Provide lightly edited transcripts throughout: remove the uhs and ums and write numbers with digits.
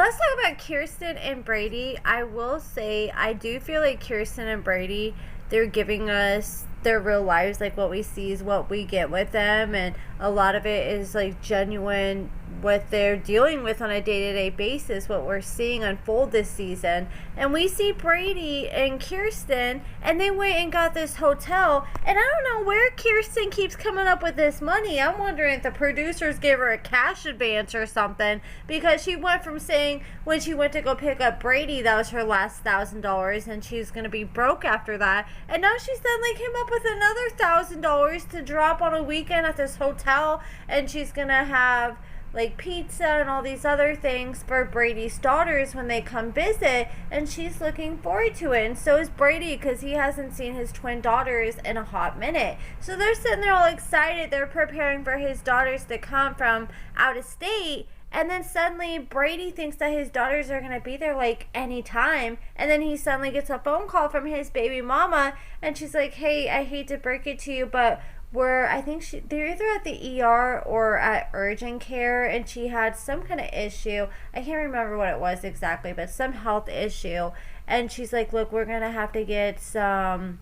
let's talk about Kiersten and Brady. I will say, I do feel like Kiersten and Brady, they're giving us their real lives. Like, what we see is what we get with them, and a lot of it is like genuine, what they're dealing with on a day-to-day basis, what we're seeing unfold this season. And we see Brady and Kiersten, and they went and got this hotel, and I don't know where Kiersten keeps coming up with this money. I'm wondering if the producers gave her a cash advance or something, because she went from saying when she went to go pick up Brady, that was her last $1,000, and she's going to be broke after that, and now she suddenly came up with another $1,000 to drop on a weekend at this hotel, and she's going to have like pizza and all these other things for Brady's daughters when they come visit, and she's looking forward to it, and so is Brady, because he hasn't seen his twin daughters in a hot minute. So they're sitting there all excited, they're preparing for his daughters to come from out of state, and then suddenly Brady thinks that his daughters are going to be there like anytime, and then he suddenly gets a phone call from his baby mama, and she's like, hey, I hate to break it to you, but I think they're either at the ER or at urgent care, and she had some kind of issue. I can't remember what it was exactly, but some health issue. And she's like, look, we're going to have to get some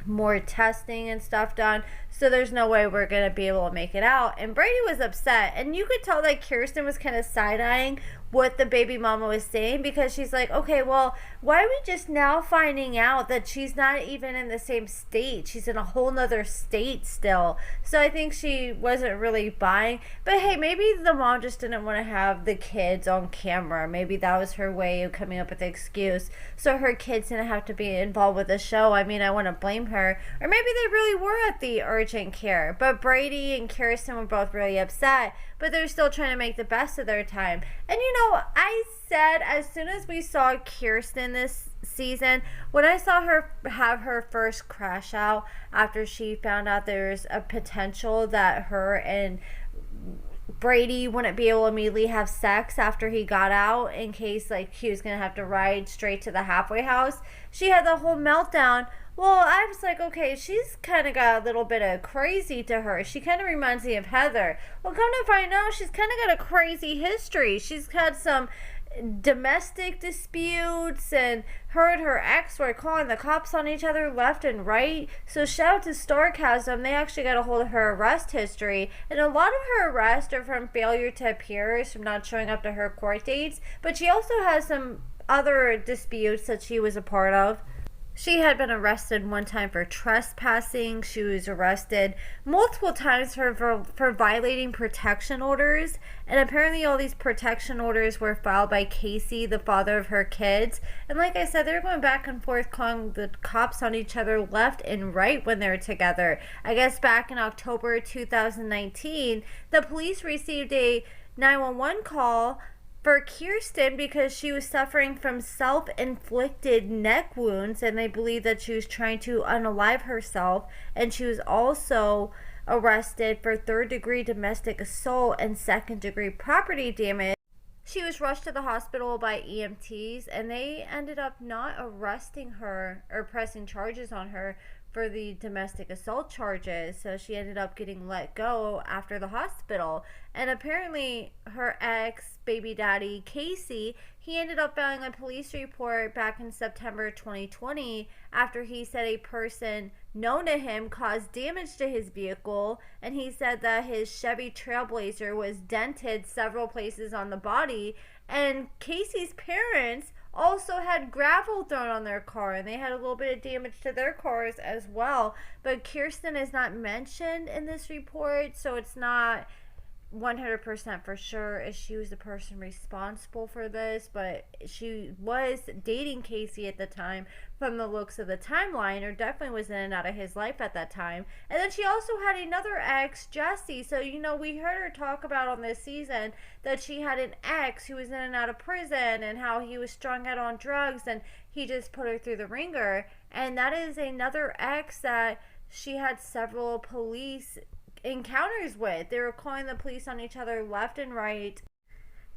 more testing and stuff done, so there's no way we're going to be able to make it out. And Brady was upset, and you could tell that Kiersten was kind of side-eyeing what the baby mama was saying, because she's like, okay, well, why are we just now finding out that she's not even in the same state? She's in a whole nother state still. So I think she wasn't really buying. But hey, maybe the mom just didn't want to have the kids on camera. Maybe that was her way of coming up with an excuse, so her kids didn't have to be involved with the show. I mean, I want to blame her. Or maybe they really were at the urgent care. But Brady and Kiersten were both really upset, but they're still trying to make the best of their time. And you know, I said as soon as we saw Kiersten this season, when I saw her have her first crash out after she found out there's a potential that her and Brady wouldn't be able to immediately have sex after he got out, in case like he was gonna have to ride straight to the halfway house, she had the whole meltdown. Well, I was like, okay, she's kind of got a little bit of crazy to her. She kind of reminds me of Heather. Well, come to find out, she's kind of got a crazy history. She's had some domestic disputes, and her ex were calling the cops on each other left and right. So shout out to Sarcasm, they actually got a hold of her arrest history, and a lot of her arrests are from failure to appear, from not showing up to her court dates, but she also has some other disputes that she was a part of. She had been arrested one time for trespassing. She was arrested multiple times for violating protection orders. And apparently all these protection orders were filed by Casey, the father of her kids. And like I said, they're going back and forth calling the cops on each other left and right when they're together. I guess back in October 2019, the police received a 911 call for Kiersten because she was suffering from self-inflicted neck wounds, and they believe that she was trying to unalive herself. And she was also arrested for third-degree domestic assault and second-degree property damage. She was rushed to the hospital by EMTs, and they ended up not arresting her or pressing charges on her for the domestic assault charges. So she ended up getting let go after the hospital. And apparently her ex baby daddy Casey, he ended up filing a police report back in September 2020 after he said a person known to him caused damage to his vehicle, and he said that his Chevy Trailblazer was dented several places on the body. And Casey's parents also had gravel thrown on their car, and they had a little bit of damage to their cars as well. But Kiersten is not mentioned in this report, so it's not 100% for sure if she was the person responsible for this, but she was dating Casey at the time from the looks of the timeline, or definitely was in and out of his life at that time. And then she also had another ex, Jesse. So, you know, we heard her talk about on this season that she had an ex who was in and out of prison, and how he was strung out on drugs, and he just put her through the ringer. And that is another ex that she had several police encounters with. They were calling the police on each other left and right.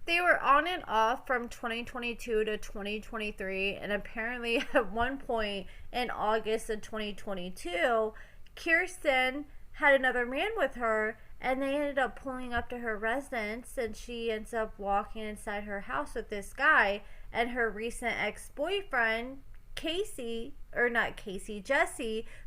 They were on and off from 2022 to 2023, and apparently at one point in August of 2022, Kiersten had another man with her, and they ended up pulling up to her residence, and she ends up walking inside her house with this guy, and her recent ex-boyfriend, Jesse,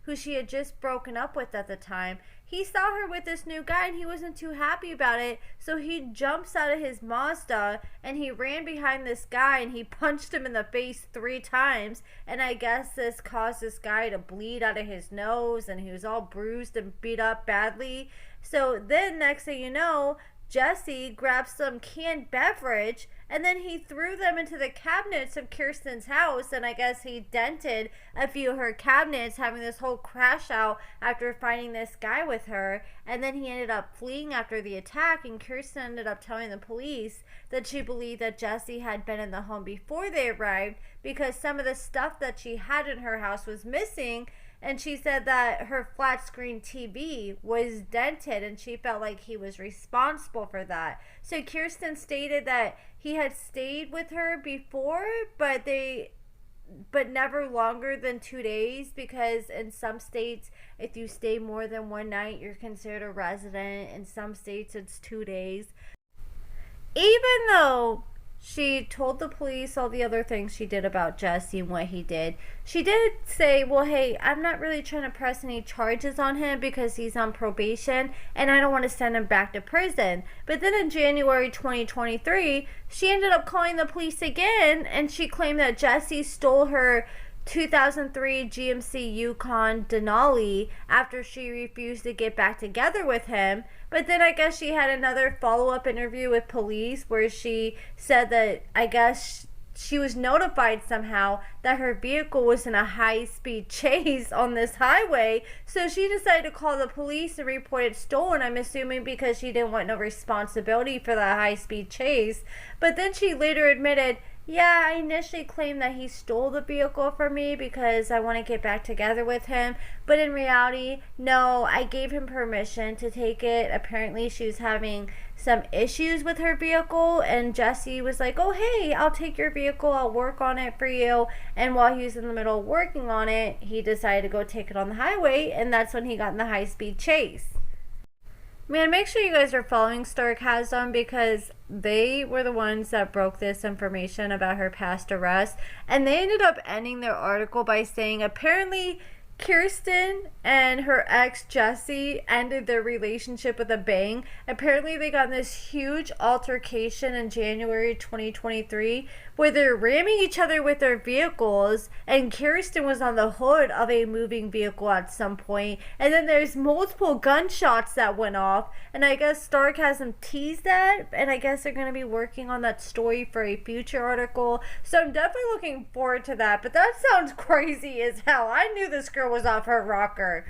who she had just broken up with at the time, he saw her with this new guy and he wasn't too happy about it, so he jumps out of his Mazda and he ran behind this guy and he punched him in the face 3 times, and I guess this caused this guy to bleed out of his nose and he was all bruised and beat up badly. So then next thing you know, Jesse grabbed some canned beverage and then he threw them into the cabinets of Kiersten's house, and I guess he dented a few of her cabinets, having this whole crash out after finding this guy with her. And then he ended up fleeing after the attack, and Kiersten ended up telling the police that she believed that Jesse had been in the home before they arrived because some of the stuff that she had in her house was missing. And she said that her flat screen TV was dented and she felt like he was responsible for that. So Kiersten stated that he had stayed with her before, but never longer than 2 days, because in some states, if you stay more than one night, you're considered a resident. In some states, it's 2 days. Even though she told the police all the other things she did about Jesse and what he did, she did say, well, hey, I'm not really trying to press any charges on him because he's on probation and I don't want to send him back to prison. But then in January 2023, she ended up calling the police again, and she claimed that Jesse stole her 2003 GMC Yukon Denali after she refused to get back together with him. But then I guess she had another follow-up interview with police where she said that I guess she was notified somehow that her vehicle was in a high-speed chase on this highway, so she decided to call the police and report it stolen, I'm assuming because she didn't want no responsibility for the high-speed chase. But then she later admitted, yeah, I initially claimed that he stole the vehicle from me because I want to get back together with him. But in reality, no, I gave him permission to take it. Apparently, she was having some issues with her vehicle, and Jesse was like, oh, hey, I'll take your vehicle. I'll work on it for you. And while he was in the middle of working on it, he decided to go take it on the highway, and that's when he got in the high-speed chase. Man, make sure you guys are following Sarcasm because they were the ones that broke this information about her past arrest. And they ended up ending their article by saying apparently Kiersten and her ex Jesse ended their relationship with a bang. Apparently they got in this huge altercation in January 2023 where they're ramming each other with their vehicles, and Kiersten was on the hood of a moving vehicle at some point, and then there's multiple gunshots that went off, and I guess Stark has them teased that, and I guess they're going to be working on that story for a future article, so I'm definitely looking forward to that. But that sounds crazy as hell. I knew this girl was off her rocker.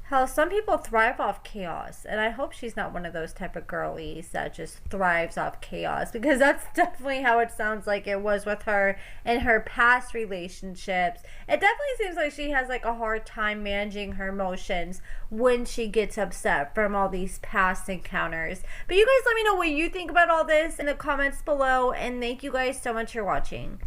Hell, some people thrive off chaos, and I hope she's not one of those type of girlies that just thrives off chaos, because that's definitely how it sounds like it was with her in her past relationships. It definitely seems like she has like a hard time managing her emotions when she gets upset from all these past encounters. But you guys let me know what you think about all this in the comments below, and thank you guys so much for watching.